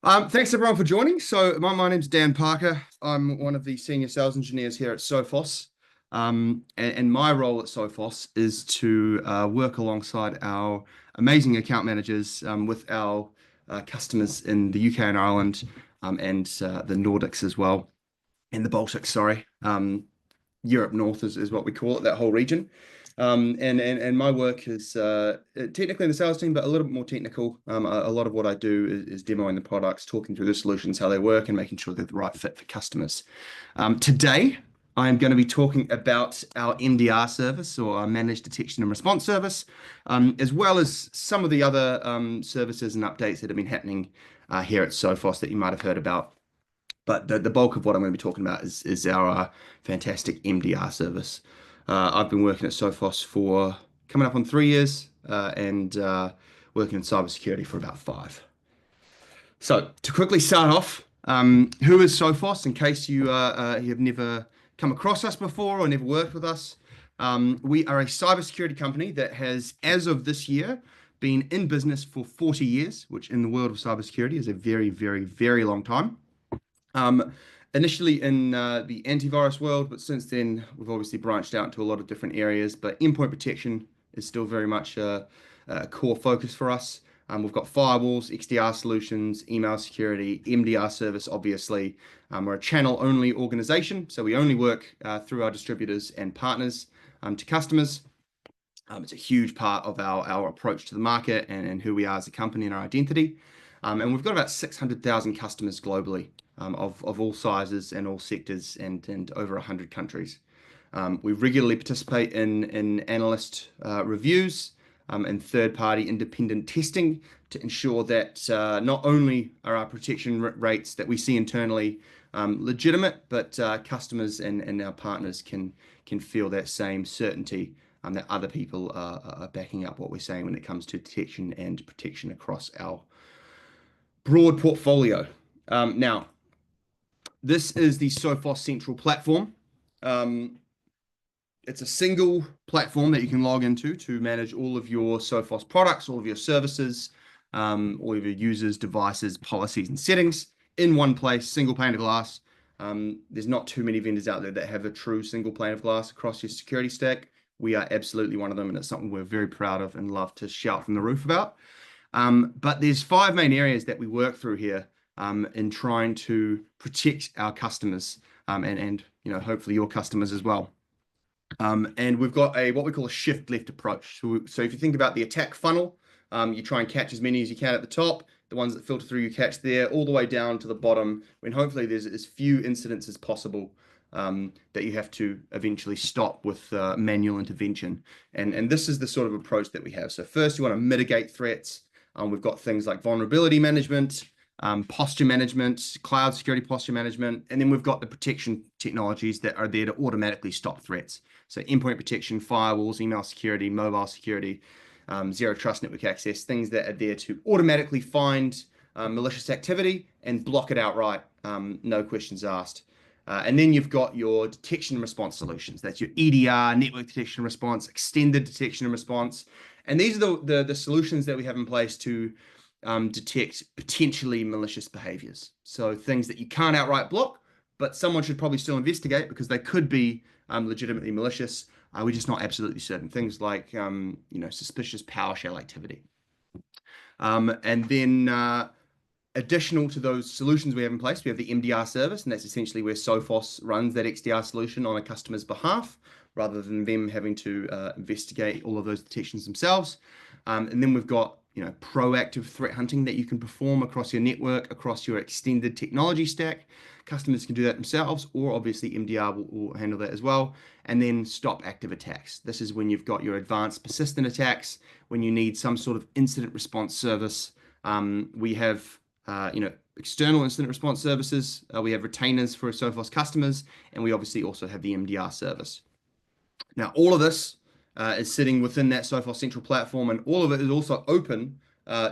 Thanks everyone for joining. So my name's Dan Parker. I'm one of the senior sales engineers here at Sophos. And my role at Sophos is to work alongside our amazing account managers with our customers in the UK and Ireland and the Nordics as well, and the Baltics, sorry. Europe North is what we call it, that whole region. And my work is technically in the sales team, but a little bit more technical. A lot of what I do is demoing the products, talking through the solutions, how they work, and making sure they're the right fit for customers. Today, I am going to be talking about our MDR service, or our Managed Detection and Response service, as well as some of the other services and updates that have been happening here at Sophos that you might have heard about. But the bulk of what I'm going to be talking about is our fantastic MDR service. I've been working at Sophos for coming up on 3 years and working in cybersecurity for about 5. So to quickly start off, who is Sophos? In case you have never come across us before or never worked with us, we are a cybersecurity company that has, as of this year, been in business for 40 years, which in the world of cybersecurity is a very, very, very long time. Initially in the antivirus world, but since then we've obviously branched out into a lot of different areas, but endpoint protection is still very much a core focus for us. We've got firewalls, XDR solutions, email security, MDR service, obviously. We're a channel-only organization, so we only work through our distributors and partners to customers. It's a huge part of our approach to the market and who we are as a company and our identity. And we've got about 600,000 customers globally. Of all sizes and all sectors and over 100 countries. We regularly participate in analyst reviews and third-party independent testing to ensure that not only are our protection rates that we see internally legitimate, but customers and our partners can feel that same certainty that other people are backing up what we're saying when it comes to detection and protection across our broad portfolio. Now, this is the Sophos Central platform. It's a single platform that you can log into to manage all of your Sophos products, all of your services, all of your users, devices, policies, and settings in one place, single pane of glass. There's not too many vendors out there that have a true single pane of glass across your security stack. We are absolutely one of them, and it's something we're very proud of and love to shout from the roof about. But there's 5 main areas that we work through here in trying to protect our customers and hopefully your customers as well. And we've got what we call a shift left approach. So if you think about the attack funnel, you try and catch as many as you can at the top, the ones that filter through you catch there, all the way down to the bottom, when hopefully there's as few incidents as possible that you have to eventually stop with manual intervention. And this is the sort of approach that we have. So first you want to mitigate threats. We've got things like vulnerability management, posture management, cloud security posture management, and then we've got the protection technologies that are there to automatically stop threats. So endpoint protection, firewalls, email security, mobile security, zero trust network access, things that are there to automatically find malicious activity and block it outright, no questions asked. And then you've got your detection and response solutions. That's your EDR, network detection and response, extended detection and response. And these are the solutions that we have in place to detect potentially malicious behaviors. So things that you can't outright block, but someone should probably still investigate because they could be legitimately malicious. We're just not absolutely certain. Things like suspicious PowerShell activity. And then additional to those solutions we have in place, we have the MDR service, and that's essentially where Sophos runs that XDR solution on a customer's behalf, rather than them having to investigate all of those detections themselves. And then we've got proactive threat hunting that you can perform across your network, across your extended technology stack. Customers can do that themselves, or obviously MDR will handle that as well. And then stop active attacks. This is when you've got your advanced persistent attacks, when you need some sort of incident response service. We have external incident response services. We have retainers for Sophos customers, and we obviously also have the MDR service. Now, all of this is sitting within that Sophos Central platform, and all of it is also open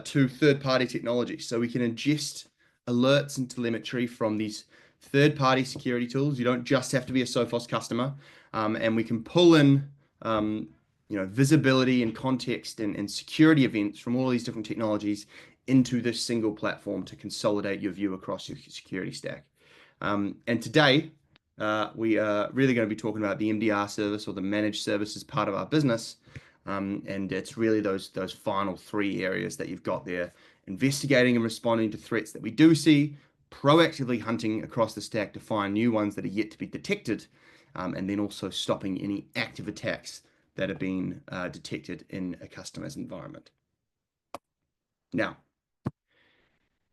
to third-party technology. So we can ingest alerts and telemetry from these third-party security tools. You don't just have to be a Sophos customer, and we can pull in visibility and context and security events from all these different technologies into this single platform to consolidate your view across your security stack. And today, we are really going to be talking about the MDR service, or the managed services part of our business. And it's really those final three areas that you've got there: investigating and responding to threats that we do see, proactively hunting across the stack to find new ones that are yet to be detected, and then also stopping any active attacks that have been detected in a customer's environment. Now,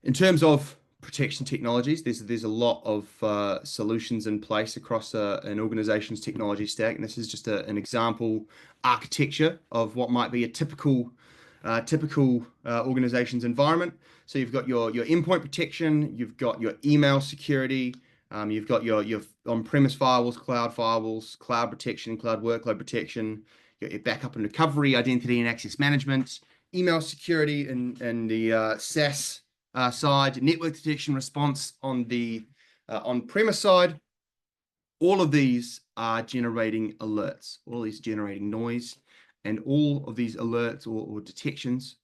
in terms of protection technologies, there's a lot of solutions in place across an organization's technology stack, and this is just an example architecture of what might be a typical organization's environment. So you've got your endpoint protection, you've got your email security, you've got your on-premise firewalls, cloud protection, cloud workload protection, your backup and recovery, identity and access management, email security, and the SaaS side, network detection response on the on-premise side. All of these are generating alerts, all of these generating noise, and all of these alerts or detections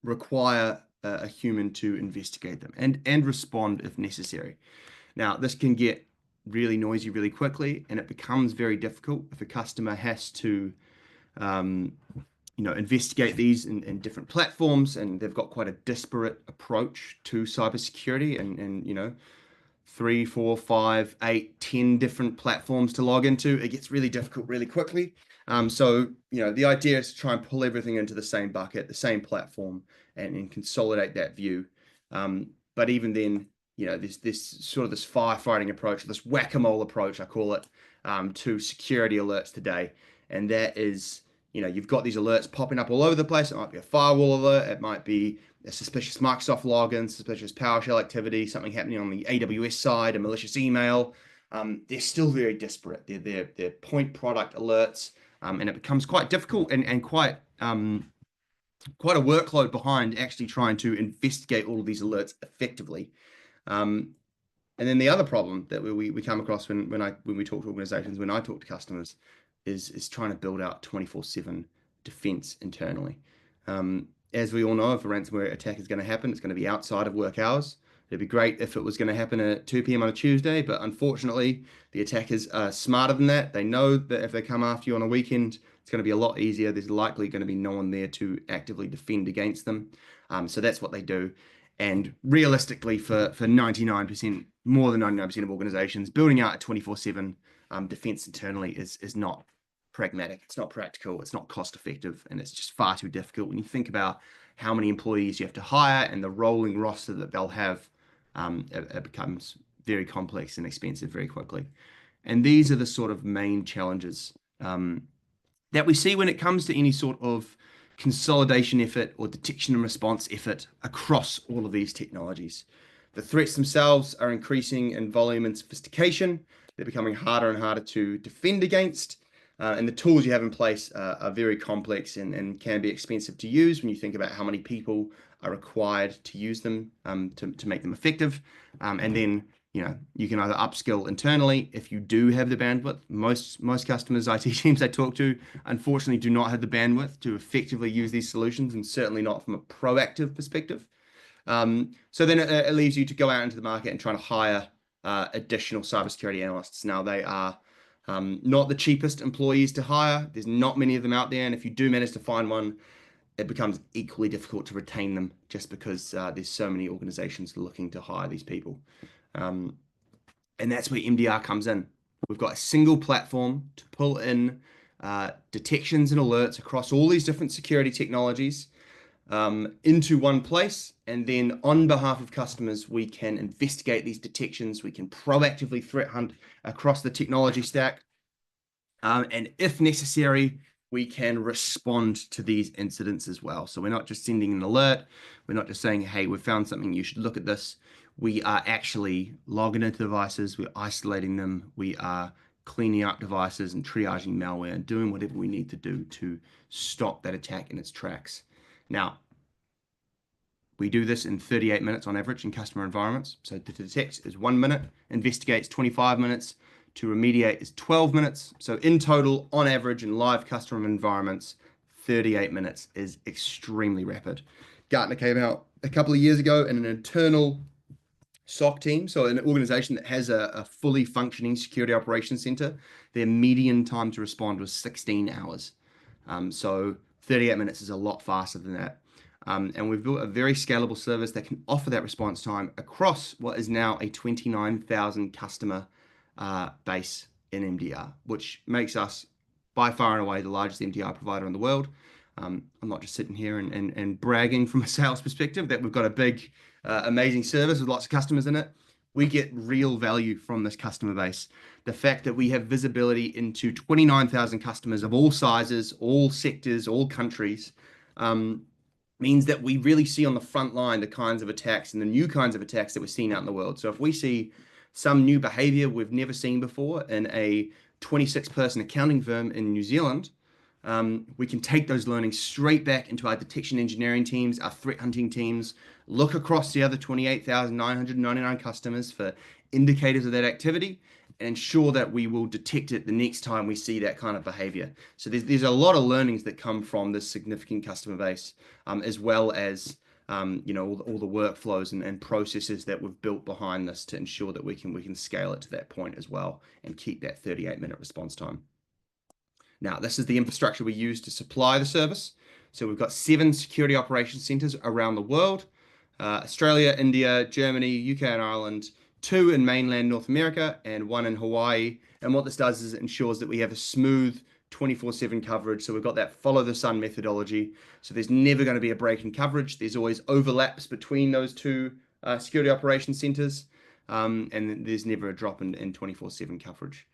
require a human to investigate them and respond if necessary. Now, this can get really noisy really quickly, and it becomes very difficult if a customer has to investigate these in different platforms, and they've got quite a disparate approach to cybersecurity, and 3, 4, 5, 8, 10 different platforms to log into. It gets really difficult really quickly. So the idea is to try and pull everything into the same bucket, the same platform, and consolidate that view. But even then, this sort of this firefighting approach, this whack-a-mole approach, I call it, to security alerts today. And that is, you've got these alerts popping up all over the place. It might be a firewall alert. It might be a suspicious Microsoft login, suspicious PowerShell activity, something happening on the AWS side, a malicious email. They're still very disparate. They're point product alerts, and it becomes quite difficult and quite a workload behind actually trying to investigate all of these alerts effectively. And then the other problem that we come across when we talk to organizations, when I talk to customers, is trying to build out 24/7 defense internally. As we all know, if a ransomware attack is going to happen, it's going to be outside of work hours. It'd be great if it was going to happen at 2 p.m. on a Tuesday, but unfortunately, the attackers are smarter than that. They know that if they come after you on a weekend, it's going to be a lot easier. There's likely going to be no one there to actively defend against them. So that's what they do. And realistically, for 99%, more than 99% of organizations, building out a 24/7 defense internally is not pragmatic. It's not practical. It's not cost effective, and it's just far too difficult. When you think about how many employees you have to hire and the rolling roster that they'll have, it becomes very complex and expensive very quickly. And these are the sort of main challenges that we see when it comes to any sort of consolidation effort or detection and response effort across all of these technologies. The threats themselves are increasing in volume and sophistication. They're becoming harder and harder to defend against. And the tools you have in place are very complex and can be expensive to use when you think about how many people are required to use them to make them effective. And then you can either upskill internally if you do have the bandwidth. Most customers, IT teams I talk to, unfortunately do not have the bandwidth to effectively use these solutions, and certainly not from a proactive perspective. So then it leaves you to go out into the market and try to hire additional cybersecurity analysts. Now, they are not the cheapest employees to hire. There's not many of them out there, and if you do manage to find one, it becomes equally difficult to retain them just because there's so many organizations looking to hire these people. And that's where MDR comes in. We've got a single platform to pull in detections and alerts across all these different security technologies into one place, and then on behalf of customers, we can investigate these detections. We can proactively threat hunt across the technology stack, and if necessary, we can respond to these incidents as well. So we're not just sending an alert. We're not just saying, hey, we found something, you should look at this. We are actually logging into devices. We're isolating them. We are cleaning up devices and triaging malware and doing whatever we need to do to stop that attack in its tracks. Now, we do this in 38 minutes on average in customer environments. So to detect is 1 minute, investigates 25 minutes, to remediate is 12 minutes. So in total, on average, in live customer environments, 38 minutes is extremely rapid. Gartner came out a couple of years ago in an internal SOC team, so an organization that has a fully functioning security operations center, their median time to respond was 16 hours. So 38 minutes is a lot faster than that. And we've built a very scalable service that can offer that response time across what is now a 29,000 customer base in MDR, which makes us by far and away the largest MDR provider in the world. I'm not just sitting here and bragging from a sales perspective that we've got a big, amazing service with lots of customers in it. We get real value from this customer base. The fact that we have visibility into 29,000 customers of all sizes, all sectors, all countries, means that we really see on the front line the kinds of attacks and the new kinds of attacks that we're seeing out in the world. So if we see some new behavior we've never seen before in a 26-person accounting firm in New Zealand, we can take those learnings straight back into our detection engineering teams, our threat hunting teams, look across the other 28,999 customers for indicators of that activity, and ensure that we will detect it the next time we see that kind of behavior. So there's a lot of learnings that come from this significant customer base, as well as all the workflows and processes that we've built behind this to ensure that we can scale it to that point as well and keep that 38-minute response time. Now, this is the infrastructure we use to supply the service. So we've got 7 security operations centers around the world, Australia, India, Germany, UK and Ireland, 2 in mainland North America, and 1 in Hawaii. And what this does is it ensures that we have a smooth 24/7 coverage. So we've got that follow the sun methodology. So there's never going to be a break in coverage. There's always overlaps between those 2 security operations centers. And there's never a drop in 24/7 coverage.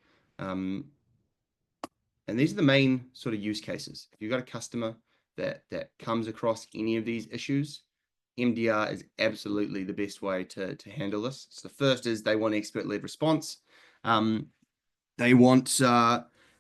And these are the main sort of use cases. If you've got a customer that comes across any of these issues, MDR is absolutely the best way to handle this. So the first is they want expert-led response. They want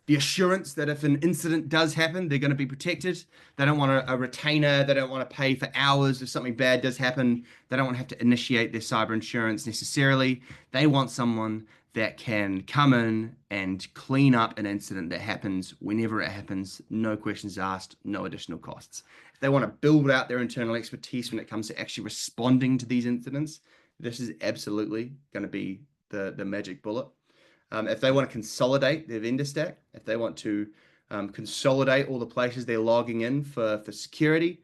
the assurance that if an incident does happen, they're going to be protected. They don't want a retainer. They don't want to pay for hours if something bad does happen. They don't want to have to initiate their cyber insurance necessarily. They want someone that can come in and clean up an incident that happens whenever it happens, no questions asked, no additional costs. If they want to build out their internal expertise when it comes to actually responding to these incidents, this is absolutely going to be the magic bullet. If they want to consolidate their vendor stack, if they want to consolidate all the places they're logging in for security,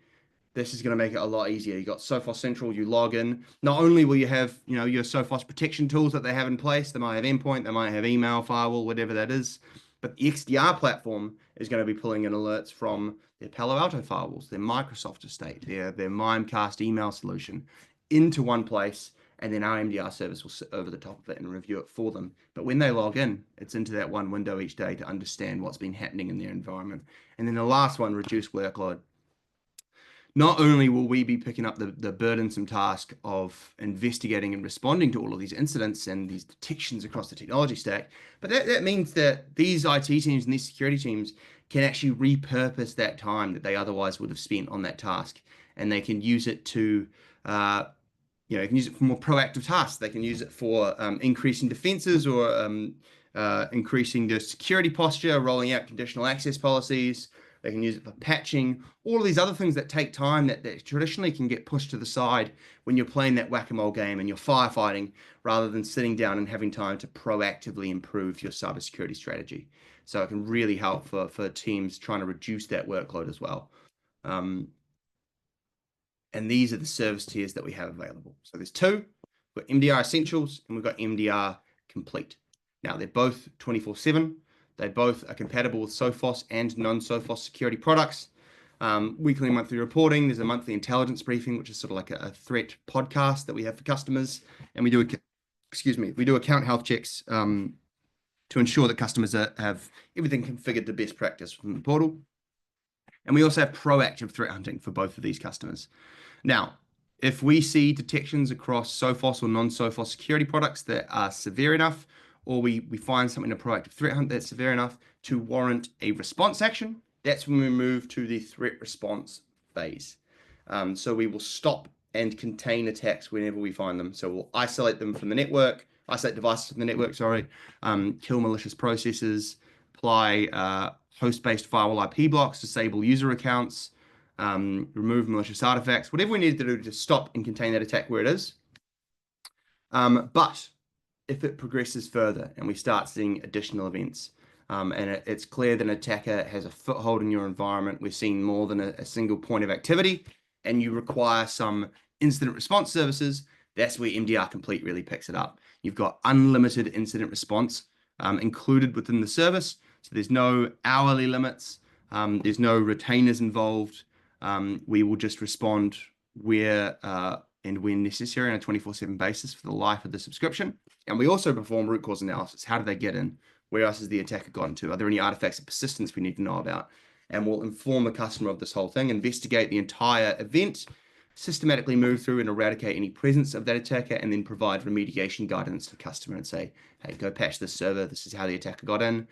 this is going to make it a lot easier. You got Sophos Central, you log in. Not only will you have, your Sophos protection tools that they have in place, they might have endpoint, they might have email, firewall, whatever that is, but the XDR platform is going to be pulling in alerts from their Palo Alto firewalls, their Microsoft estate, their Mimecast email solution into one place, and then our MDR service will sit over the top of it and review it for them. But when they log in, it's into that one window each day to understand what's been happening in their environment. And then the last one, reduce workload. Not only will we be picking up the burdensome task of investigating and responding to all of these incidents and these detections across the technology stack, but that means that these IT teams and these security teams can actually repurpose that time that they otherwise would have spent on that task. And they can use it to, they can use it for more proactive tasks. They can use it for increasing defenses or increasing their security posture, rolling out conditional access policies. They can use it for patching, all of these other things that take time that traditionally can get pushed to the side when you're playing that whack-a-mole game and you're firefighting rather than sitting down and having time to proactively improve your cybersecurity strategy. So it can really help for teams trying to reduce that workload as well. And these are the service tiers that we have available. So there's 2. We've got MDR Essentials and we've got MDR Complete. Now they're both 24/7. They both are compatible with Sophos and non-Sophos security products. Weekly and monthly reporting. There's a monthly intelligence briefing, which is sort of like a threat podcast that we have for customers. And we do account health checks to ensure that customers have everything configured to best practice from the portal. And we also have proactive threat hunting for both of these customers. Now, if we see detections across Sophos or non-Sophos security products that are severe enough, or we find something in a proactive threat hunt that's severe enough to warrant a response action, that's when we move to the threat response phase. So we will stop and contain attacks whenever we find them. So we'll isolate them from the network, isolate devices from the network, sorry, kill malicious processes, apply host-based firewall IP blocks, disable user accounts, remove malicious artifacts, whatever we need to do to stop and contain that attack where it is. But if it progresses further and we start seeing additional events, and it's clear that an attacker has a foothold in your environment, we're seeing more than a single point of activity, and you require some incident response services, that's where MDR Complete really picks it up. You've got unlimited incident response included within the service, so there's no hourly limits, there's no retainers involved. We will just respond where and when necessary on a 24/7 basis for the life of the subscription. And we also perform root cause analysis. How did they get in? Where else has the attacker gotten to? Are there any artifacts of persistence we need to know about? And we'll inform the customer of this whole thing, investigate the entire event, systematically move through and eradicate any presence of that attacker, and then provide remediation guidance to the customer and say, hey, go patch this server. This is how the attacker got in.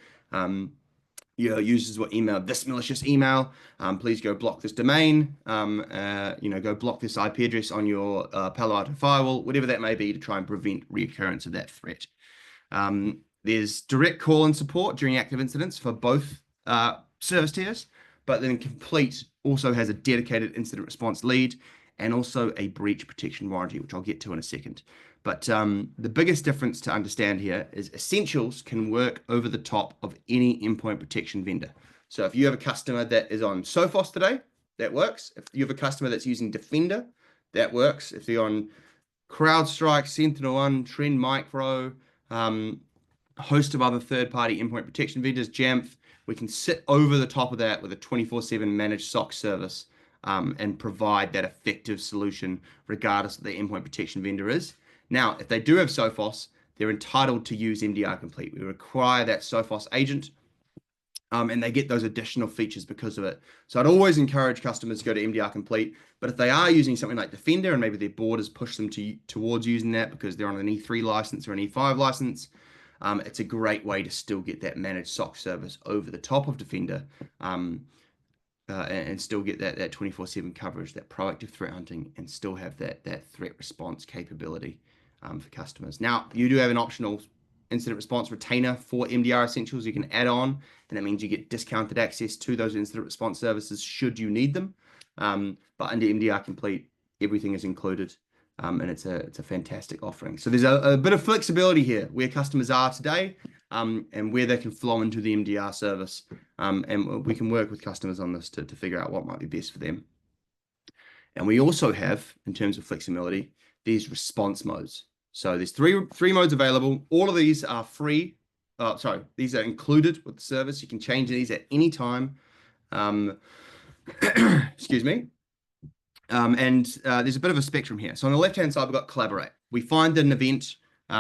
Your users will email this malicious email. Please go block this domain. Go block this IP address on your Palo Alto firewall, whatever that may be, to try and prevent reoccurrence of that threat. There's direct call-in support during active incidents for both service tiers, but then Complete also has a dedicated incident response lead and also a breach protection warranty, which I'll get to in a second. But the biggest difference to understand here is Essentials can work over the top of any endpoint protection vendor. So if you have a customer that is on Sophos today, that works. If you have a customer that's using Defender, that works. If they're on CrowdStrike, SentinelOne, Trend Micro, a host of other third-party endpoint protection vendors, Jamf, we can sit over the top of that with a 24/7 managed SOC service and provide that effective solution regardless of the endpoint protection vendor is. Now, if they do have Sophos, they're entitled to use MDR Complete. We require that Sophos agent, and they get those additional features because of it. So I'd always encourage customers to go to MDR Complete, but if they are using something like Defender and maybe their board has pushed them towards using that because they're on an E3 license or an E5 license, it's a great way to still get that managed SOC service over the top of Defender and still get that 24/7 coverage, that proactive threat hunting, and still have that threat response capability for customers. Now, you do have an optional incident response retainer for MDR Essentials you can add on, and that means you get discounted access to those incident response services should you need them. But under MDR Complete, everything is included, and it's a fantastic offering. So there's a bit of flexibility here where customers are today and where they can flow into the MDR service, and we can work with customers on this to figure out what might be best for them. And we also have, in terms of flexibility, these response modes. So there's three modes available. All of these are free. These are included with the service. You can change these at any time. Excuse me. And there's a bit of a spectrum here. So on the left-hand side, we've got collaborate. We find an event,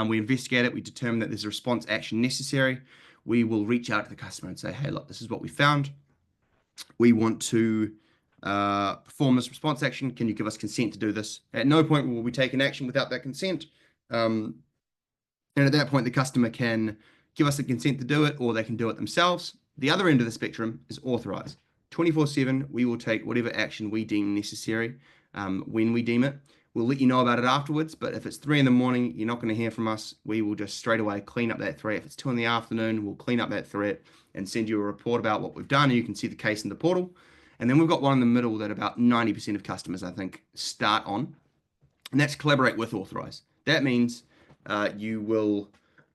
we investigate it, we determine that there's a response action necessary. We will reach out to the customer and say, hey, look, this is what we found. We want to perform this response action. Can you give us consent to do this? At no point will we take an action without that consent. And at that point, the customer can give us the consent to do it, or they can do it themselves. The other end of the spectrum is authorize. 24/7, we will take whatever action we deem necessary when we deem it. We'll let you know about it afterwards, but if it's 3 in the morning, you're not going to hear from us. We will just straight away clean up that threat. If it's 2 in the afternoon, we'll clean up that threat and send you a report about what we've done, and you can see the case in the portal. And then we've got one in the middle that about 90% of customers, I think, start on, and that's collaborate with authorize. That means you will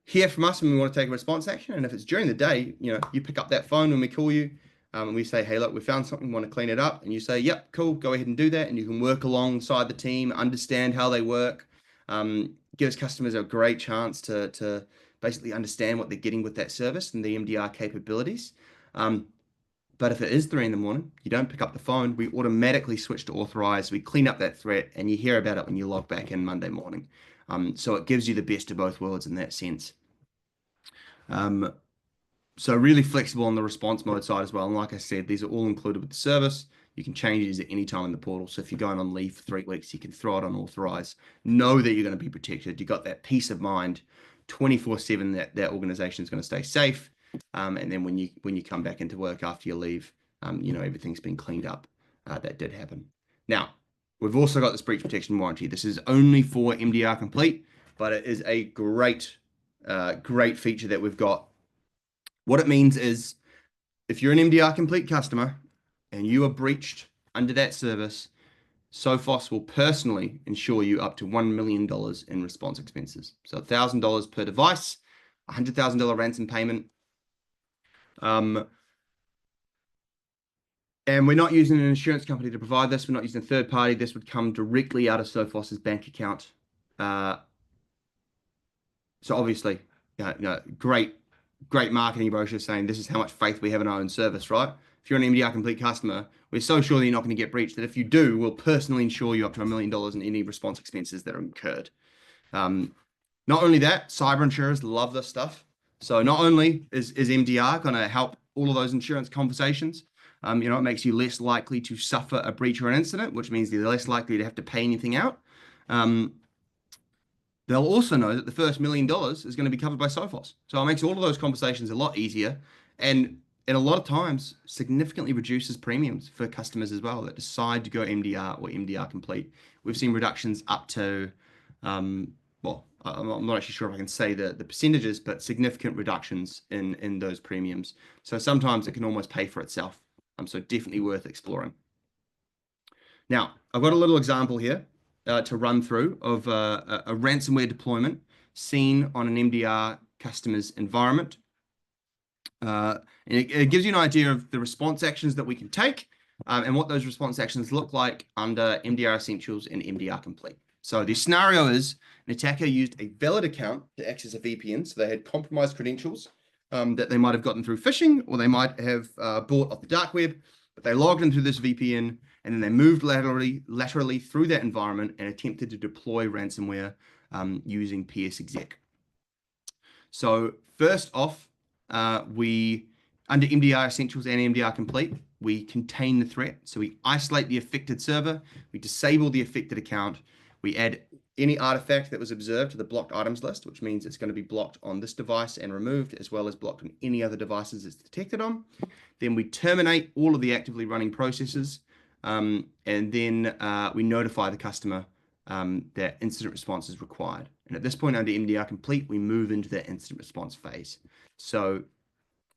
hear from us when we want to take a response action, and if it's during the day, you pick up that phone when we call you, and we say, hey, look, we found something, we want to clean it up. And you say, yep, cool, go ahead and do that. And you can work alongside the team, understand how they work, gives customers a great chance to basically understand what they're getting with that service and the MDR capabilities. But if it is 3 in the morning, you don't pick up the phone, we automatically switch to authorize, we clean up that threat, and you hear about it when you log back in Monday morning. So it gives you the best of both worlds in that sense. So really flexible on the response mode side as well. And like I said, these are all included with the service. You can change these at any time in the portal. So if you're going on leave for 3 weeks, you can throw it on authorize. Know that you're going to be protected. You got that peace of mind 24/7 that organization is going to stay safe. And then when you come back into work after your leave, everything's been cleaned up. That did happen. Now, we've also got this breach protection warranty. This is only for MDR Complete. but it is a great feature that we've got. What it means is if you're an MDR complete customer and you are breached under that service, Sophos will personally insure you up to $1 million in response expenses. So $1,000 per device, $100,000 ransom payment. And we're not using an insurance company to provide this. We're not using a third party. This would come directly out of Sophos's bank account. So obviously, great marketing brochure saying this is how much faith we have in our own service, right? If you're an MDR complete customer, we're so sure that you're not going to get breached that if you do, we'll personally insure you up to $1 million in any response expenses that are incurred. Not only that, cyber insurers love this stuff. So not only is MDR going to help all of those insurance conversations, it makes you less likely to suffer a breach or an incident, which means you're less likely to have to pay anything out. They'll also know that the first $1 million is going to be covered by Sophos. So it makes all of those conversations a lot easier, and a lot of times significantly reduces premiums for customers as well that decide to go MDR or MDR complete. We've seen reductions up to, I'm not actually sure if I can say the percentages, but significant reductions in those premiums. So sometimes it can almost pay for itself. So definitely worth exploring. Now, I've got a little example here to run through of a ransomware deployment seen on an MDR customer's environment. And it gives you an idea of the response actions that we can take and what those response actions look like under MDR Essentials and MDR Complete. So the scenario is an attacker used a valid account to access a VPN. So they had compromised credentials that they might have gotten through phishing, or they might have bought off the dark web, but they logged into this VPN and then they moved laterally through that environment and attempted to deploy ransomware using PSExec. So first off, we, under MDR Essentials and MDR Complete, we contain the threat. So we isolate the affected server, we disable the affected account, we add any artifact that was observed to the blocked items list, which means it's going to be blocked on this device and removed, as well as blocked on any other devices it's detected on. Then we terminate all of the actively running processes, and then we notify the customer that incident response is required. And at this point, under MDR Complete, we move into that incident response phase. So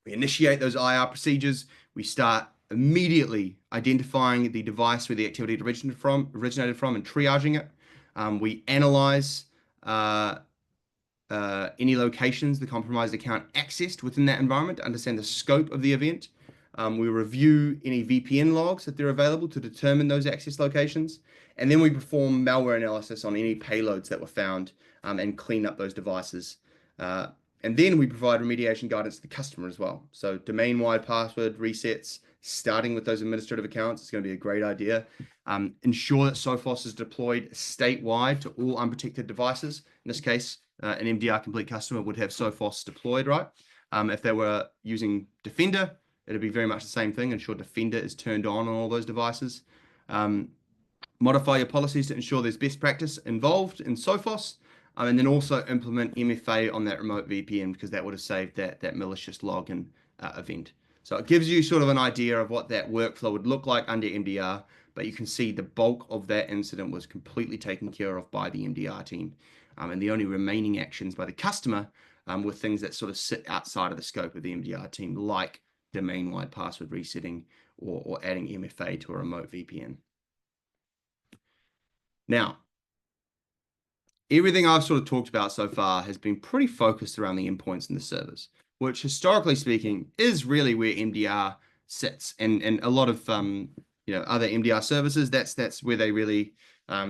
we initiate those IR procedures. We start immediately identifying the device where the activity originated from and triaging it. We analyze any locations the compromised account accessed within that environment to understand the scope of the event. We review any VPN logs if they're available to determine those access locations. And then we perform malware analysis on any payloads that were found and clean up those devices. And then we provide remediation guidance to the customer as well. So domain-wide password resets, starting with those administrative accounts, is going to be a great idea. Ensure that Sophos is deployed statewide to all unprotected devices. In this case, an MDR complete customer would have Sophos deployed, right? If they were using Defender, it'd be very much the same thing. Ensure Defender is turned on all those devices. Modify your policies to ensure there's best practice involved in Sophos. And then also implement MFA on that remote VPN, because that would have saved that malicious login event. So it gives you sort of an idea of what that workflow would look like under MDR, but you can see the bulk of that incident was completely taken care of by the MDR team. And the only remaining actions by the customer were things that sort of sit outside of the scope of the MDR team, like domain-wide password resetting or adding MFA to a remote VPN. Now, everything I've sort of talked about so far has been pretty focused around the endpoints and the servers, which historically speaking is really where MDR sits. And a lot of other MDR services, that's where they really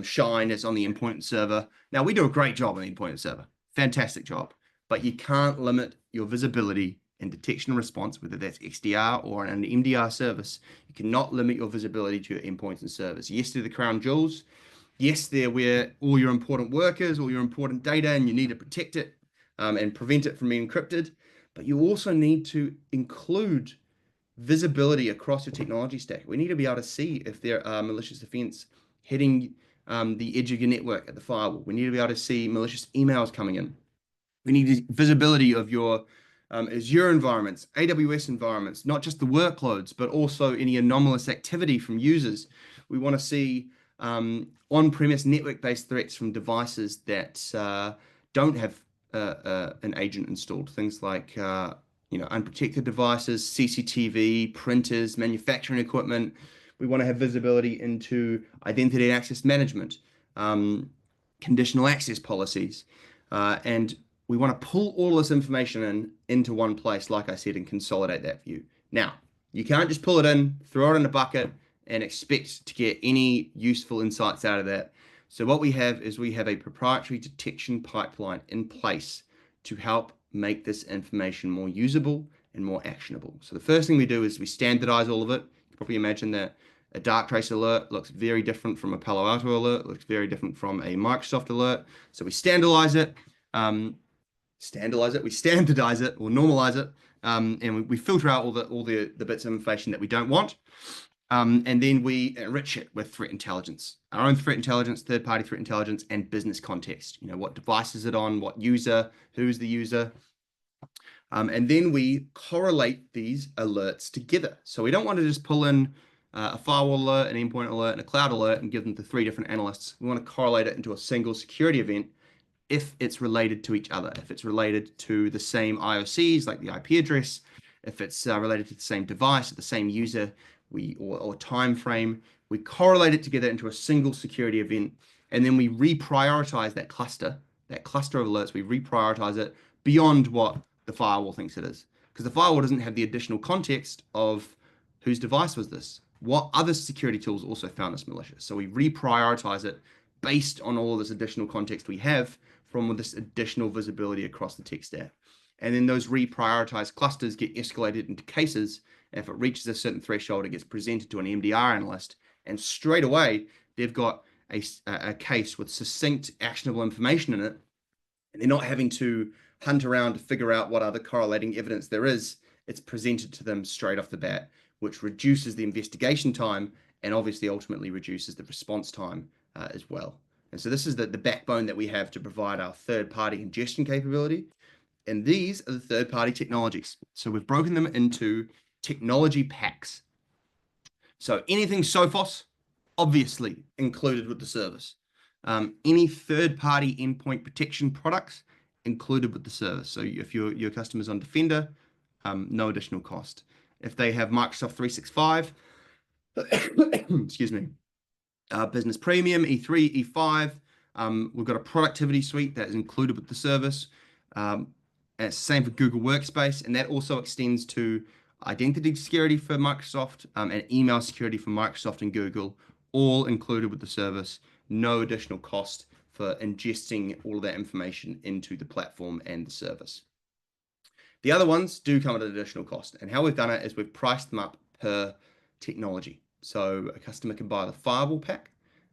shine, is on the endpoint server. Now, we do a great job on the endpoint server, fantastic job, but you can't limit your visibility and detection and response, whether that's XDR or an MDR service. You cannot limit your visibility to your endpoints and servers. Yes, they're the crown jewels. Yes, they're where all your important workers, all your important data, and you need to protect it and prevent it from being encrypted. But you also need to include visibility across your technology stack. We need to be able to see if there are malicious events hitting the edge of your network at the firewall. We need to be able to see malicious emails coming in. We need visibility of your Azure environments, AWS environments, not just the workloads, but also any anomalous activity from users. We want to see on-premise network-based threats from devices that don't have an agent installed. Things like unprotected devices, CCTV, printers, manufacturing equipment. We want to have visibility into identity and access management, conditional access policies, and we want to pull all this information into one place, like I said, and consolidate that view. Now, you can't just pull it in, throw it in a bucket, and expect to get any useful insights out of that. So what we have is we have a proprietary detection pipeline in place to help make this information more usable and more actionable. So the first thing we do is we standardize all of it. You can probably imagine that a Darktrace alert looks very different from a Palo Alto alert, looks very different from a Microsoft alert. So we standardize it, we standardize it or normalize it, and we filter out all the bits of information that we don't want. And then we enrich it with threat intelligence, our own threat intelligence, third-party threat intelligence, and business context. What device is it on, what user, who's the user. And then we correlate these alerts together. So we don't want to just pull in a firewall alert, an endpoint alert, and a cloud alert and give them to 3 different analysts. We want to correlate it into a single security event if it's related to each other, if it's related to the same IOCs, like the IP address, if it's related to the same device, or the same user, or time frame, we correlate it together into a single security event, and then we reprioritize that cluster of alerts. We reprioritize it beyond what the firewall thinks it is, because the firewall doesn't have the additional context of whose device was this, what other security tools also found this malicious. So we reprioritize it based on all this additional context we have from this additional visibility across the tech stack. And then those reprioritized clusters get escalated into cases. And if it reaches a certain threshold, it gets presented to an MDR analyst. And straight away, they've got a case with succinct, actionable information in it. And they're not having to hunt around to figure out what other correlating evidence there is. It's presented to them straight off the bat, which reduces the investigation time and obviously ultimately reduces the response time as well. And so this is the backbone that we have to provide our third-party ingestion capability. And these are the third-party technologies. So we've broken them into technology packs. So anything Sophos, obviously included with the service. Any third-party endpoint protection products included with the service. So if your customer's on Defender, no additional cost. If they have Microsoft 365, excuse me, Business Premium, E3, E5, we've got a productivity suite that is included with the service. And it's the same for Google Workspace, and that also extends to identity security for Microsoft and email security for Microsoft and Google, all included with the service. No additional cost for ingesting all of that information into the platform and the service. The other ones do come at an additional cost, and how we've done it is we've priced them up per technology. So a customer can buy the firewall pack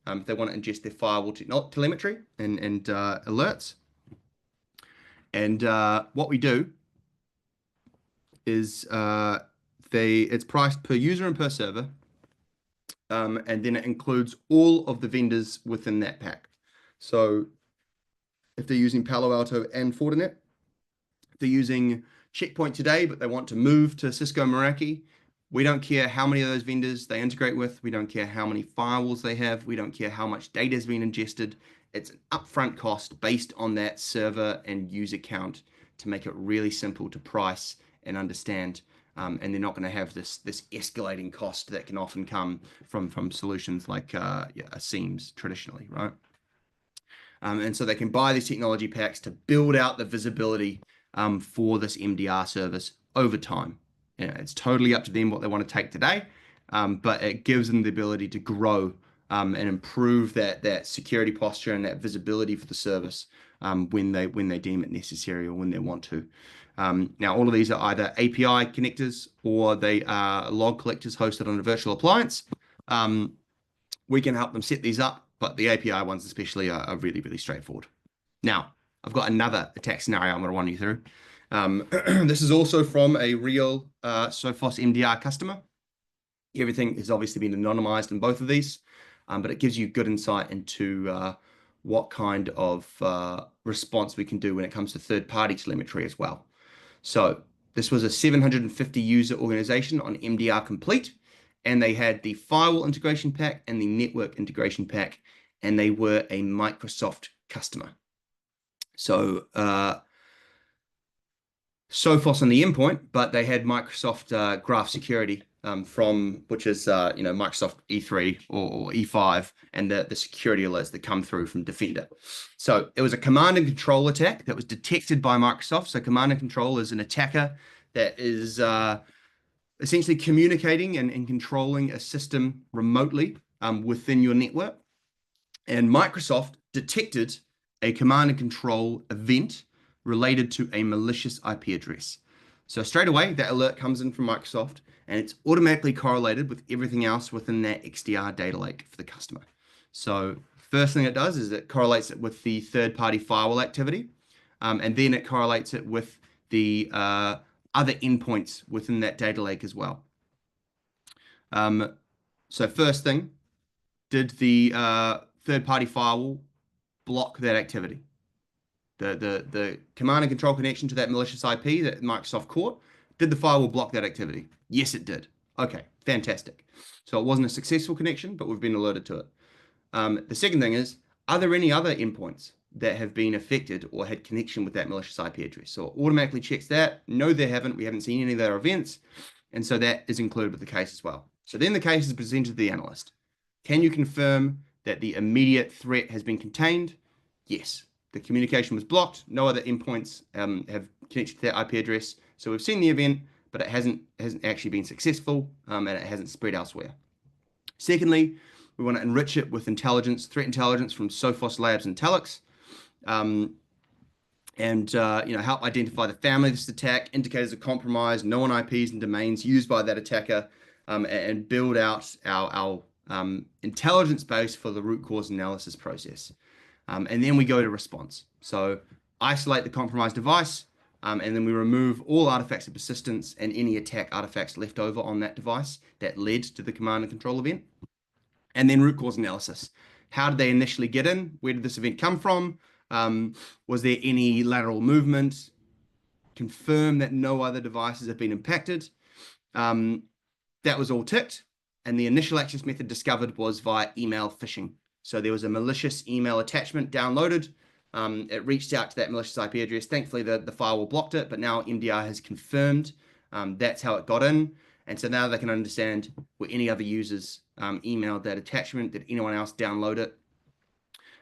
if they want to ingest their firewall telemetry and alerts. And what we do is it's priced per user and per server, and then it includes all of the vendors within that pack. So if they're using Palo Alto and Fortinet, if they're using Checkpoint today, but they want to move to Cisco Meraki, we don't care how many of those vendors they integrate with. We don't care how many firewalls they have. We don't care how much data has been ingested. It's an upfront cost based on that server and user count to make it really simple to price and understand. And they're not going to have this escalating cost that can often come from solutions like a SIEMs traditionally, right? And so they can buy these technology packs to build out the visibility for this MDR service over time. It's totally up to them what they want to take today, but it gives them the ability to grow and improve that security posture and that visibility for the service when they deem it necessary or when they want to. Now, all of these are either API connectors or they are log collectors hosted on a virtual appliance. We can help them set these up, but the API ones especially are really, really straightforward. Now, I've got another attack scenario I'm going to run you through. This is also from a real Sophos MDR customer. Everything has obviously been anonymized in both of these, but it gives you good insight into what kind of response we can do when it comes to third-party telemetry as well. So this was a 750 user organization on MDR Complete, and they had the firewall integration pack and the network integration pack, and they were a Microsoft customer. So Sophos on the endpoint, but they had Microsoft Graph Security which is Microsoft E3 or E5, and the security alerts that come through from Defender. So it was a command and control attack that was detected by Microsoft. So command and control is an attacker that is essentially communicating and controlling a system remotely within your network. And Microsoft detected a command and control event related to a malicious IP address. So straight away, that alert comes in from Microsoft, and it's automatically correlated with everything else within that XDR data lake for the customer. So first thing it does is it correlates it with the third-party firewall activity, and then it correlates it with the other endpoints within that data lake as well. So first thing, did the third-party firewall block that activity? The command and control connection to that malicious IP that Microsoft caught, did the firewall block that activity? Yes, it did. Okay, fantastic. So it wasn't a successful connection, but we've been alerted to it. The second thing is, are there any other endpoints that have been affected or had connection with that malicious IP address? So it automatically checks that. No, there haven't. We haven't seen any of their events. And so that is included with the case as well. So then the case is presented to the analyst. Can you confirm that the immediate threat has been contained? Yes. The communication was blocked. No other endpoints have connection to that IP address. So we've seen the event, but it hasn't actually been successful, and it hasn't spread elsewhere. Secondly, we want to enrich it with intelligence, threat intelligence from Sophos Labs and Telix, and help identify the family of this attack, indicators of compromise, known IPs and domains used by that attacker, and build out our intelligence base for the root cause analysis process. And then we go to response. So isolate the compromised device, and then we remove all artifacts of persistence and any attack artifacts left over on that device that led to the command and control event. And then root cause analysis. How did they initially get in? Where did this event come from? Was there any lateral movement? Confirm that no other devices have been impacted. That was all ticked. And the initial access method discovered was via email phishing. So there was a malicious email attachment downloaded. It reached out to that malicious IP address. Thankfully, the firewall blocked it, but now MDR has confirmed that's how it got in. And so now they can understand were any other users emailed that attachment, did anyone else download it?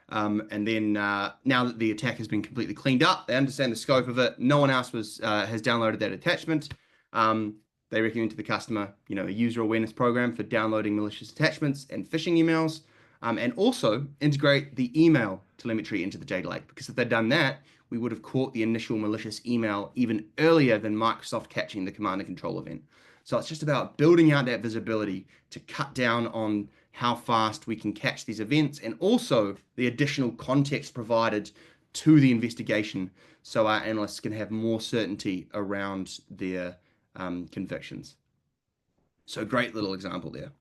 And then now that the attack has been completely cleaned up, they understand the scope of it. No one else has downloaded that attachment. They recommend to the customer, a user awareness program for downloading malicious attachments and phishing emails. And also integrate the email telemetry into the data lake, because if they'd done that, we would have caught the initial malicious email even earlier than Microsoft catching the command and control event. So it's just about building out that visibility to cut down on how fast we can catch these events, and also the additional context provided to the investigation so our analysts can have more certainty around their convictions. So great little example there.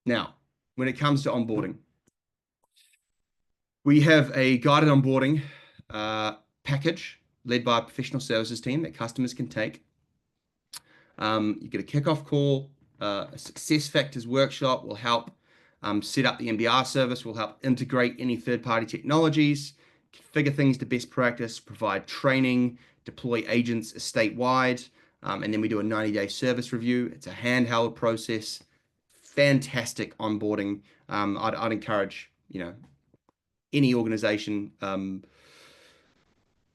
Now, when it comes to onboarding, we have a guided onboarding package led by a professional services team that customers can take. You get a kickoff call, a success factors workshop will help set up the MDR service, will help integrate any third-party technologies, configure things to best practice, provide training, deploy agents statewide, and then we do a 90-day service review. It's a handheld process. Fantastic onboarding. I'd encourage, any organization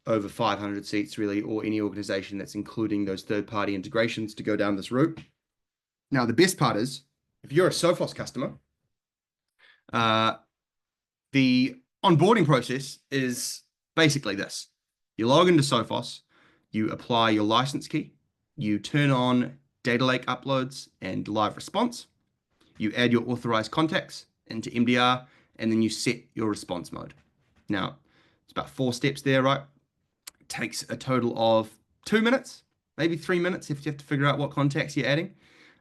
over 500 seats really, or any organization that's including those third-party integrations to go down this route. Now, the best part is, if you're a Sophos customer, the onboarding process is basically this. You log into Sophos, you apply your license key, you turn on data lake uploads and live response, you add your authorized contacts into MDR, and then you set your response mode. Now, it's about 4 steps there, right? It takes a total of 2 minutes, maybe 3 minutes if you have to figure out what contacts you're adding.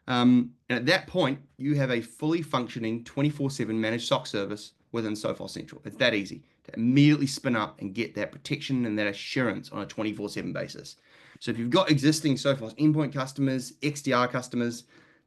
And at that point, you have a fully functioning 24/7 managed SOC service within Sophos Central. It's that easy to immediately spin up and get that protection and that assurance on a 24/7 basis. So if you've got existing Sophos endpoint customers, XDR customers,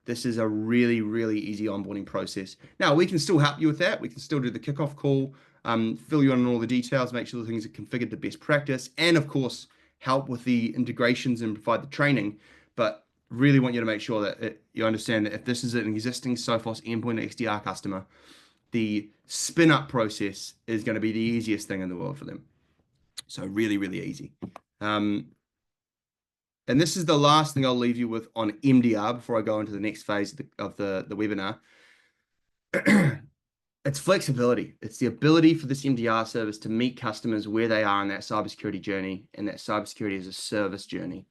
this is a really, really easy onboarding process. Now, we can still help you with that. We can still do the kickoff call fill you in on all the details, make sure the things are configured to best practice, and of course, help with the integrations and provide the training. But really want you to make sure that you understand that if this is an existing Sophos endpoint XDR customer, the spin up process is going to be the easiest thing in the world for them. So really, really easy. And this is the last thing I'll leave you with on MDR before I go into the next phase of the webinar. It's flexibility. It's the ability for this MDR service to meet customers where they are in that cybersecurity journey and that cybersecurity as a service journey.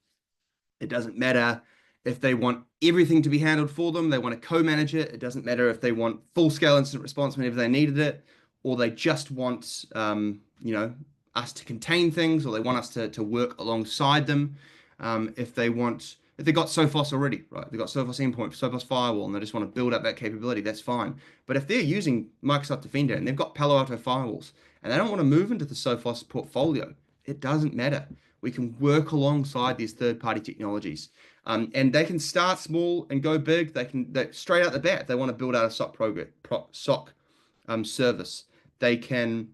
It doesn't matter if they want everything to be handled for them, they want to co-manage it. It doesn't matter if they want full-scale incident response whenever they needed it, or they just want, us to contain things, or they want us to work alongside them. If they've got Sophos already, right? They've got Sophos Endpoint, Sophos Firewall, and they just want to build up that capability, that's fine. But if they're using Microsoft Defender and they've got Palo Alto firewalls and they don't want to move into the Sophos portfolio, it doesn't matter. We can work alongside these third-party technologies. And they can start small and go big. They straight out the bat, if they want to build out a SOC service, they can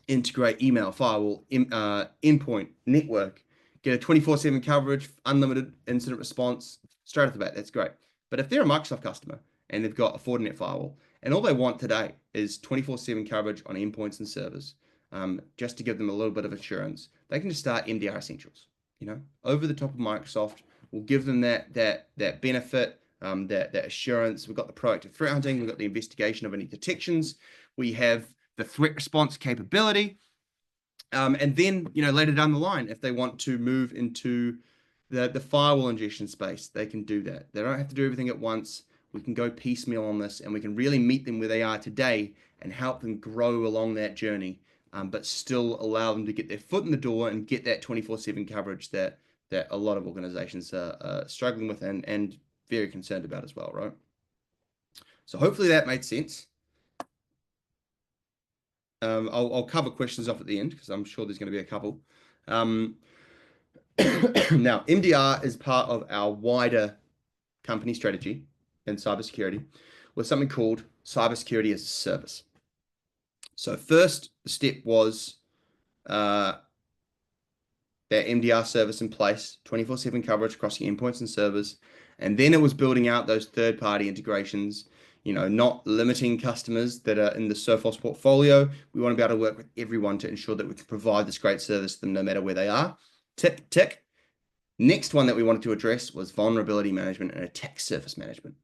integrate email, firewall, endpoint, network, get a 24/7 coverage, unlimited incident response straight off the bat. That's great. But if they're a Microsoft customer and they've got a Fortinet firewall, and all they want today is 24/7 coverage on endpoints and servers, just to give them a little bit of assurance, they can just start MDR Essentials. Over the top of Microsoft, will give them that benefit, that assurance. We've got the proactive threat hunting, we've got the investigation of any detections, we have the threat response capability. And then, later down the line, if they want to move into the firewall ingestion space, they can do that. They don't have to do everything at once. We can go piecemeal on this, and we can really meet them where they are today and help them grow along that journey, but still allow them to get their foot in the door and get that 24/7 coverage that a lot of organizations are struggling with and very concerned about as well, right? So hopefully that made sense. I'll cover questions off at the end because I'm sure there's going to be a couple. Now, MDR is part of our wider company strategy in cybersecurity with something called cybersecurity as a service. So first step was that MDR service in place, 24/7 coverage across the endpoints and servers. And then it was building out those third-party integrations, not limiting customers that are in the Sophos portfolio. We want to be able to work with everyone to ensure that we can provide this great service to them no matter where they are. Tick, tick. Next one that we wanted to address was vulnerability management and attack surface management.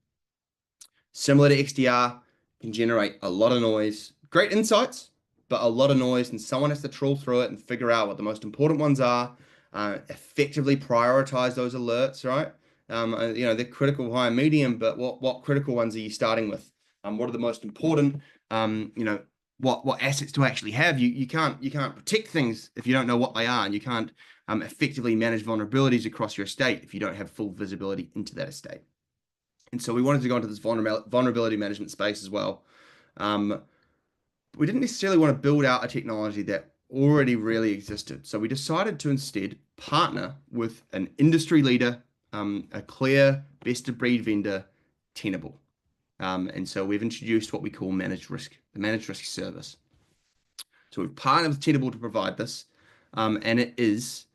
Similar to XDR, can generate a lot of noise, great insights, but a lot of noise, and someone has to trawl through it and figure out what the most important ones are, effectively prioritize those alerts, right? They're critical, high, and medium, but what critical ones are you starting with? What are the most important? What assets to actually have? You can't protect things if you don't know what they are, and you can't effectively manage vulnerabilities across your estate if you don't have full visibility into that estate. And so we wanted to go into this vulnerability management space as well. We didn't necessarily want to build out a technology that already really existed. So we decided to instead partner with an industry leader, a clear best-of-breed vendor, Tenable. And so we've introduced what we call Managed Risk, the Managed Risk service. So we've partnered with Tenable to provide this, and it is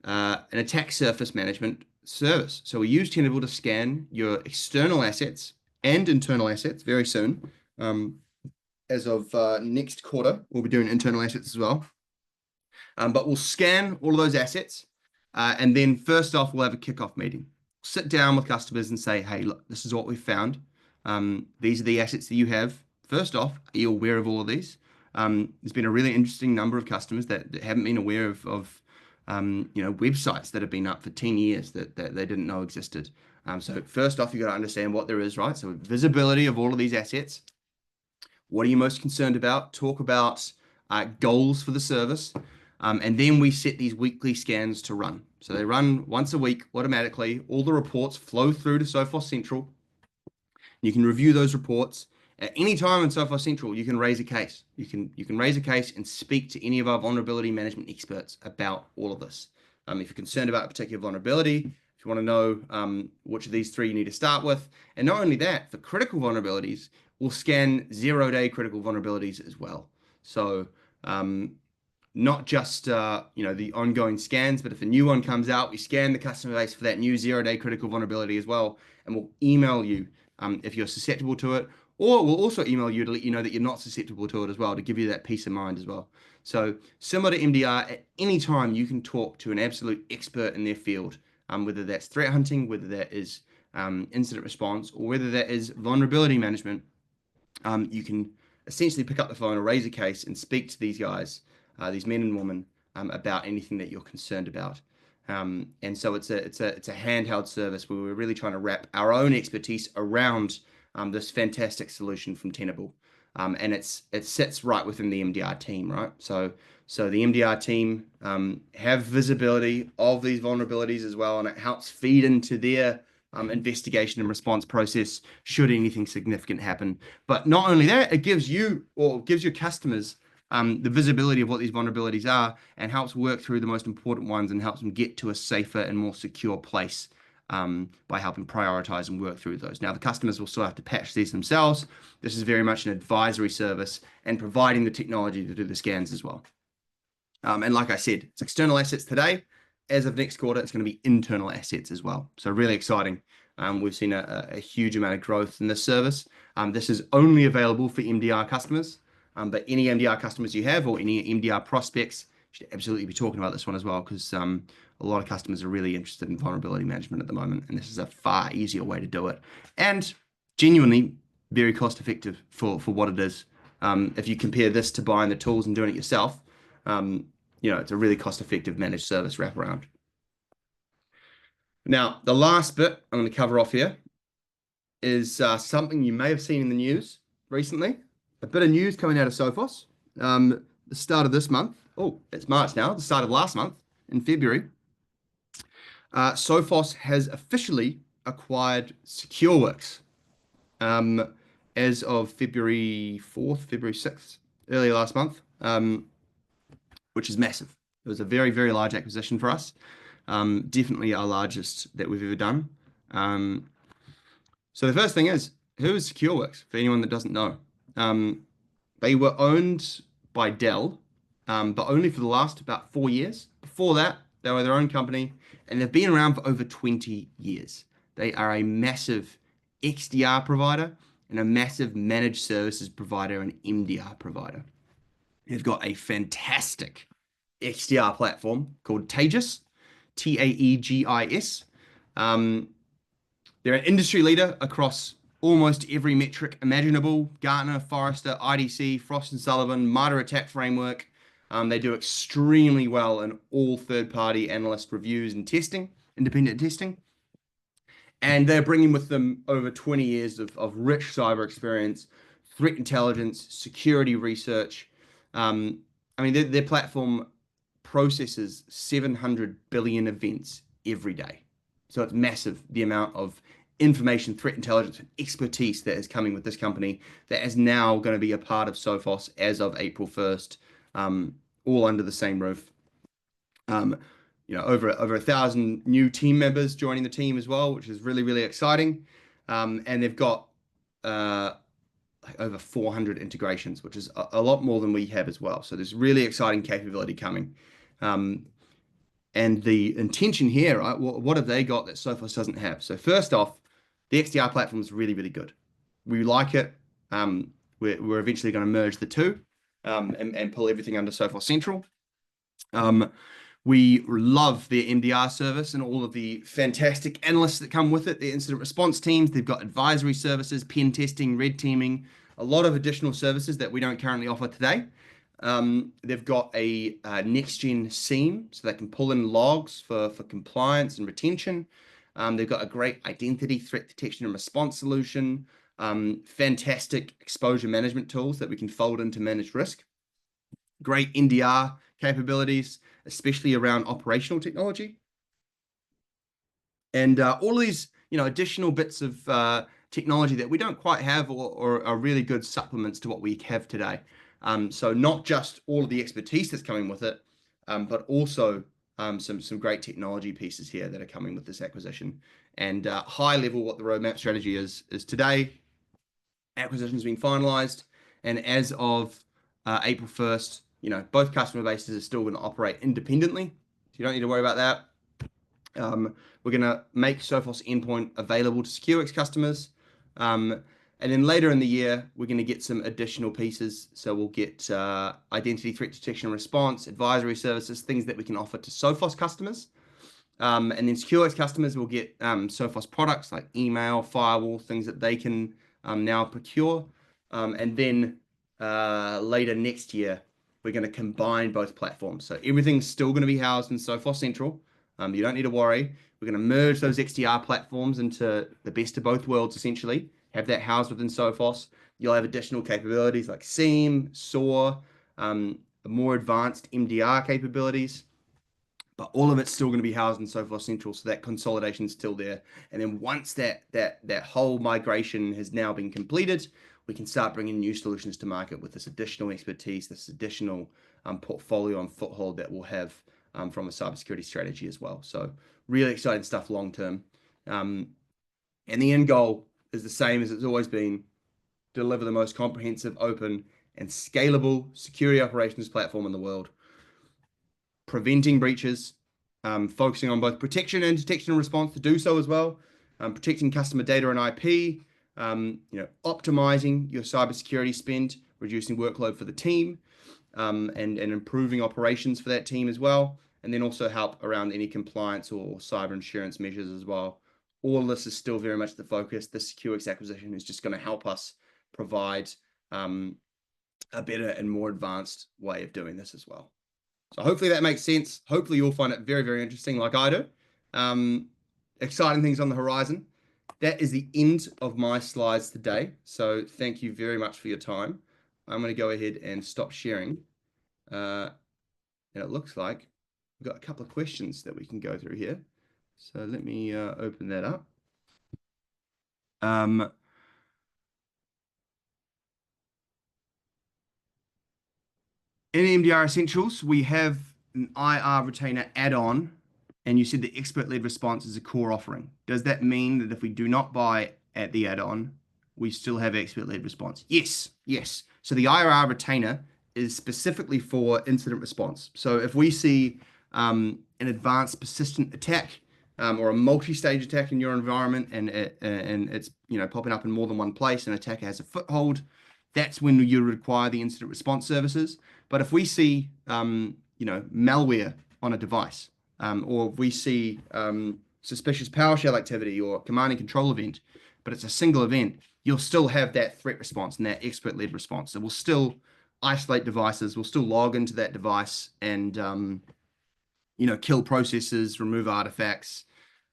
an attack surface management service. So we use Tenable to scan your external assets and internal assets very soon. As of next quarter, we'll be doing internal assets as well. But we'll scan all of those assets, and then first off, we'll have a kickoff meeting. Sit down with customers and say, hey, look, this is what we've found. These are the assets that you have. First off, are you aware of all of these? There's been a really interesting number of customers that haven't been aware of websites that have been up for 10 years that they didn't know existed. So first off, you've got to understand what there is, right? So visibility of all of these assets. What are you most concerned about? Talk about goals for the service. And then we set these weekly scans to run. So they run once a week automatically. All the reports flow through to Sophos Central. You can review those reports. At any time in Sophos Central, you can raise a case. You can raise a case and speak to any of our vulnerability management experts about all of this. If you're concerned about a particular vulnerability, if you want to know which of these three you need to start with. And not only that, for critical vulnerabilities, we'll scan 0-day critical vulnerabilities as well. So not just the ongoing scans, but if a new one comes out, we scan the customer base for that new 0-day critical vulnerability as well, and we'll email you if you're susceptible to it, or we'll also email you to let you know that you're not susceptible to it as well, to give you that peace of mind as well. So similar to MDR, at any time you can talk to an absolute expert in their field, whether that's threat hunting, whether that is incident response, or whether that is vulnerability management. You can essentially pick up the phone or raise a case and speak to these guys, these men and women, about anything that you're concerned about. And so it's a handheld service where we're really trying to wrap our own expertise around this fantastic solution from Tenable. And it sits right within the MDR team, right? So the MDR team have visibility of these vulnerabilities as well, and it helps feed into their investigation and response process should anything significant happen. But not only that, it gives you or gives your customers the visibility of what these vulnerabilities are, and helps work through the most important ones and helps them get to a safer and more secure place by helping prioritize and work through those. Now, the customers will still have to patch these themselves. This is very much an advisory service and providing the technology to do the scans as well. And like I said, it's external assets today. As of next quarter, it's going to be internal assets as well. So really exciting. We've seen a huge amount of growth in this service. This is only available for MDR customers, but any MDR customers you have or any MDR prospects, you should absolutely be talking about this one as well, because a lot of customers are really interested in vulnerability management at the moment, and this is a far easier way to do it. And genuinely very cost effective for what it is. If you compare this to buying the tools and doing it yourself, it's a really cost-effective managed service wraparound. Now, the last bit I'm going to cover off here is something you may have seen in the news recently. A bit of news coming out of Sophos. The start of this month. Oh, it's March now. The start of last month, in February. Sophos has officially acquired Secureworks as of February 4th, February 6th, earlier last month. Which is massive. It was a very, very large acquisition for us. Definitely our largest that we've ever done. So the first thing is, who is Secureworks, for anyone that doesn't know? They were owned by Dell, but only for the last about 4 years. Before that, they were their own company, and they've been around for over 20 years. They are a massive XDR provider and a massive managed services provider and MDR provider. They've got a fantastic XDR platform called Taegis, Taegis. They're an industry leader across almost every metric imaginable: Gartner, Forrester, IDC, Frost & Sullivan, MITRE ATT&CK framework. They do extremely well in all third-party analyst reviews and testing, independent testing. And they're bringing with them over 20 years of rich cyber experience, threat intelligence, security research. Their platform processes 700 billion events every day. So it's massive, the amount of information, threat intelligence, and expertise that is coming with this company that is now going to be a part of Sophos as of April 1st, all under the same roof. Over 1,000 new team members joining the team as well, which is really, really exciting. And they've got over 400 integrations, which is a lot more than we have as well. So there's really exciting capability coming. And the intention here, right? What have they got that Sophos doesn't have? So first off, the XDR platform is really, really good. We like it. We're eventually going to merge the two and pull everything under Sophos Central. We love their MDR service and all of the fantastic analysts that come with it, their incident response teams. They've got advisory services, pen testing, red teaming, a lot of additional services that we don't currently offer today. They've got a next-gen SIEM, so they can pull in logs for compliance and retention. They've got a great identity threat detection and response solution, fantastic exposure management tools that we can fold into managed risk, great NDR capabilities, especially around operational technology. And all of these, additional bits of technology that we don't quite have or are really good supplements to what we have today. So not just all of the expertise that's coming with it, but also some great technology pieces here that are coming with this acquisition. And high level, what the roadmap strategy is today. Acquisition has been finalized, and as of April 1st, both customer bases are still going to operate independently. So you don't need to worry about that. We're going to make Sophos Endpoint available to Secureworks customers. And then later in the year, we're going to get some additional pieces. So we'll get identity threat detection and response, advisory services, things that we can offer to Sophos customers. And then Secureworks customers will get Sophos products like email, firewall, things that they can now procure. And then later next year, we're going to combine both platforms. So everything's still going to be housed in Sophos Central. You don't need to worry. We're going to merge those XDR platforms into the best of both worlds, essentially. Have that housed within Sophos. You'll have additional capabilities like SIEM, SOAR, more advanced MDR capabilities. But all of it's still going to be housed in Sophos Central, so that consolidation is still there. And then once that whole migration has now been completed, we can start bringing new solutions to market with this additional expertise, this additional portfolio and foothold that we'll have from a cybersecurity strategy as well. So really exciting stuff long term. And the end goal is the same as it's always been: deliver the most comprehensive, open, and scalable security operations platform in the world, preventing breaches, focusing on both protection and detection and response to do so as well, protecting customer data and IP, optimizing your cybersecurity spend, reducing workload for the team, and improving operations for that team as well, and then also help around any compliance or cyber insurance measures as well. All of this is still very much the focus. The Secureworks acquisition is just going to help us provide a better and more advanced way of doing this as well. So hopefully that makes sense. Hopefully you'll find it very, very interesting like I do. Exciting things on the horizon. That is the end of my slides today. So thank you very much for your time. I'm going to go ahead and stop sharing. And it looks like we've got a couple of questions that we can go through here. So let me open that up. In MDR Essentials, we have an IR retainer add-on, and you said the expert-led response is a core offering. Does that mean that if we do not buy at the add-on, we still have expert-led response? Yes, yes. So the IR retainer is specifically for incident response. So if we see an advanced persistent attack or a multi-stage attack in your environment, and it's popping up in more than one place, an attacker has a foothold, that's when you require the incident response services. But if we see malware on a device, or if we see suspicious PowerShell activity or command and control event, but it's a single event, you'll still have that threat response and that expert-led response. So we'll still isolate devices, we'll still log into that device and kill processes, remove artifacts,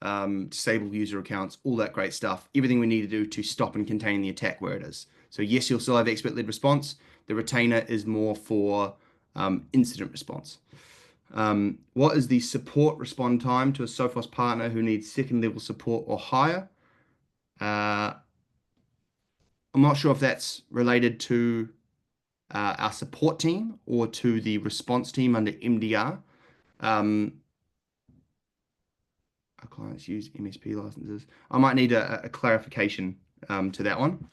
disable user accounts, all that great stuff. Everything we need to do to stop and contain the attack where it is. So yes, you'll still have expert-led response. The retainer is more for incident response. What is the support respond time to a Sophos partner who needs second level support or higher? I'm not sure if that's related to our support team or to the response team under MDR. Our clients use MSP licenses. I might need a clarification to that one.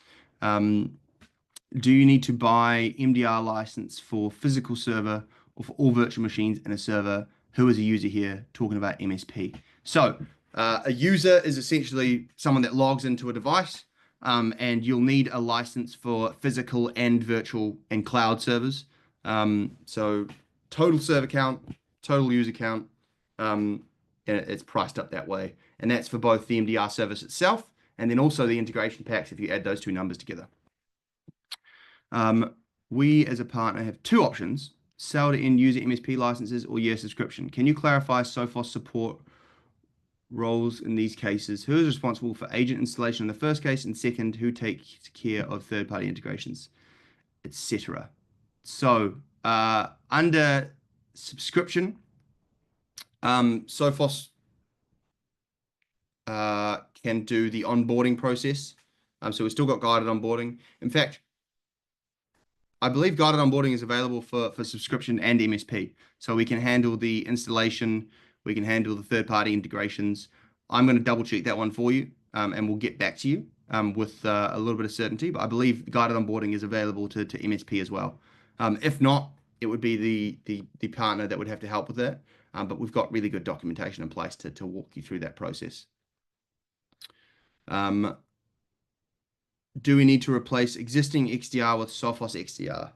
Do you need to buy MDR license for physical server or for all virtual machines in a server? Who is a user here? Talking about MSP. So a user is essentially someone that logs into a device, and you'll need a license for physical and virtual and cloud servers. So total server count, total user count, and it's priced up that way. And that's for both the MDR service itself and then also the integration packs if you add those two numbers together. We as a partner have two options: sell to end user MSP licenses or year subscription. Can you clarify Sophos support roles in these cases? Who is responsible for agent installation in the first case, and second, who takes care of third-party integrations, etc.? So under subscription, Sophos can do the onboarding process. So we've still got guided onboarding. In fact, I believe guided onboarding is available for subscription and MSP. So we can handle the installation, we can handle the third-party integrations. I'm going to double check that one for you, and we'll get back to you with a little bit of certainty. But I believe guided onboarding is available to MSP as well. If not, it would be the partner that would have to help with that. But we've got really good documentation in place to walk you through that process. Do we need to replace existing XDR with Sophos XDR?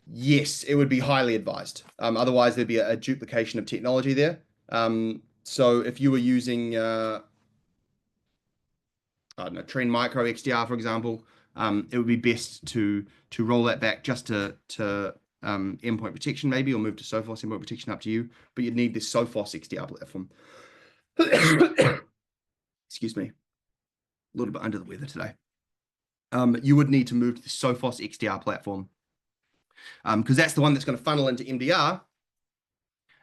Yes, it would be highly advised. Otherwise, there'd be a duplication of technology there. So if you were using, I don't know, Trend Micro XDR, for example, it would be best to roll that back just to endpoint protection maybe, or move to Sophos endpoint protection, up to you. But you'd need this Sophos XDR platform. Excuse me, a little bit under the weather today. You would need to move to the Sophos XDR platform, because that's the one that's going to funnel into MDR.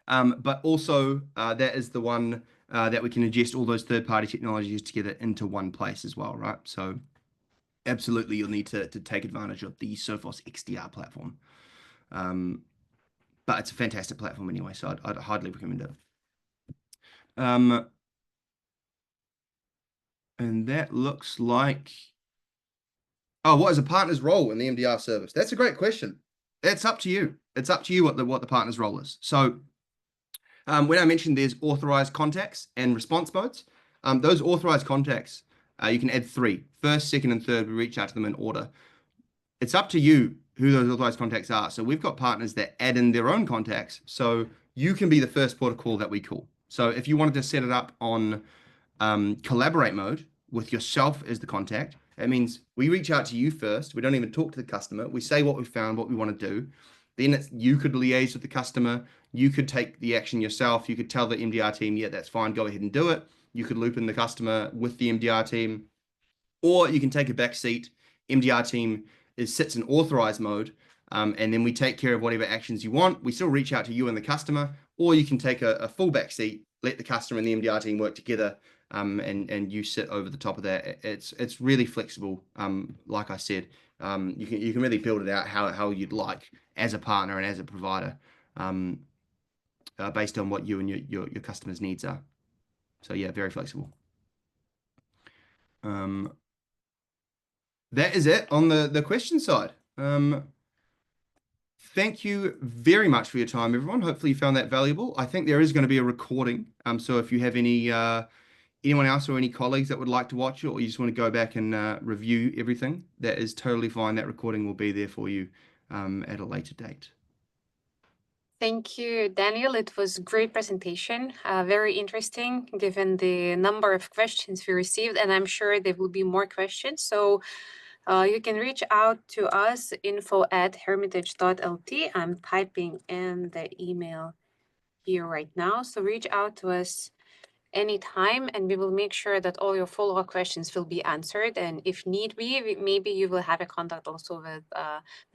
But also that is the one that we can ingest all those third-party technologies together into one place as well, right? So absolutely, you'll need to take advantage of the Sophos XDR platform. But it's a fantastic platform anyway, so I'd highly recommend it. And that looks like... Oh, what is a partner's role in the MDR service? That's a great question. It's up to you. It's up to you what the partner's role is. So when I mentioned there's authorized contacts and response modes, those authorized contacts, you can add 3. First, second, and third, we reach out to them in order. It's up to you who those authorized contacts are. So we've got partners that add in their own contacts. So you can be the first port of call that we call. So if you wanted to set it up on collaborate mode with yourself as the contact, that means we reach out to you first. We don't even talk to the customer. We say what we found, what we want to do. Then you could liaise with the customer. You could take the action yourself. You could tell the MDR team, yeah, that's fine, go ahead and do it. You could loop in the customer with the MDR team. Or you can take a back seat. MDR team sits in authorized mode, and then we take care of whatever actions you want. We still reach out to you and the customer, or you can take a full back seat, let the customer and the MDR team work together, and you sit over the top of that. It's really flexible. Like I said, you can really build it out how you'd like as a partner and as a provider, based on what you and your customers' needs are. So yeah, very flexible. That is it on the question side. Thank you very much for your time, everyone. Hopefully you found that valuable. I think there is going to be a recording. So if you have anyone else or any colleagues that would like to watch it, or you just want to go back and review everything, that is totally fine. That recording will be there for you at a later date. Thank you, Daniel. It was a great presentation, very interesting given the number of questions we received, and I'm sure there will be more questions. So you can reach out to us, info@hermitage.lt. I'm typing in the email here right now. So reach out to us anytime, and we will make sure that all your follow-up questions will be answered. And if need be, maybe you will have a contact also with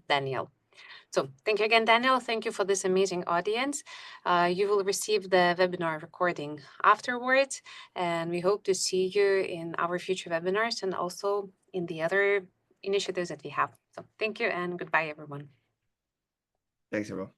Daniel. So thank you again, Daniel. Thank you for this amazing audience. You will receive the webinar recording afterwards, and we hope to see you in our future webinars and also in the other initiatives that we have. So thank you and goodbye, everyone. Thanks, everyone.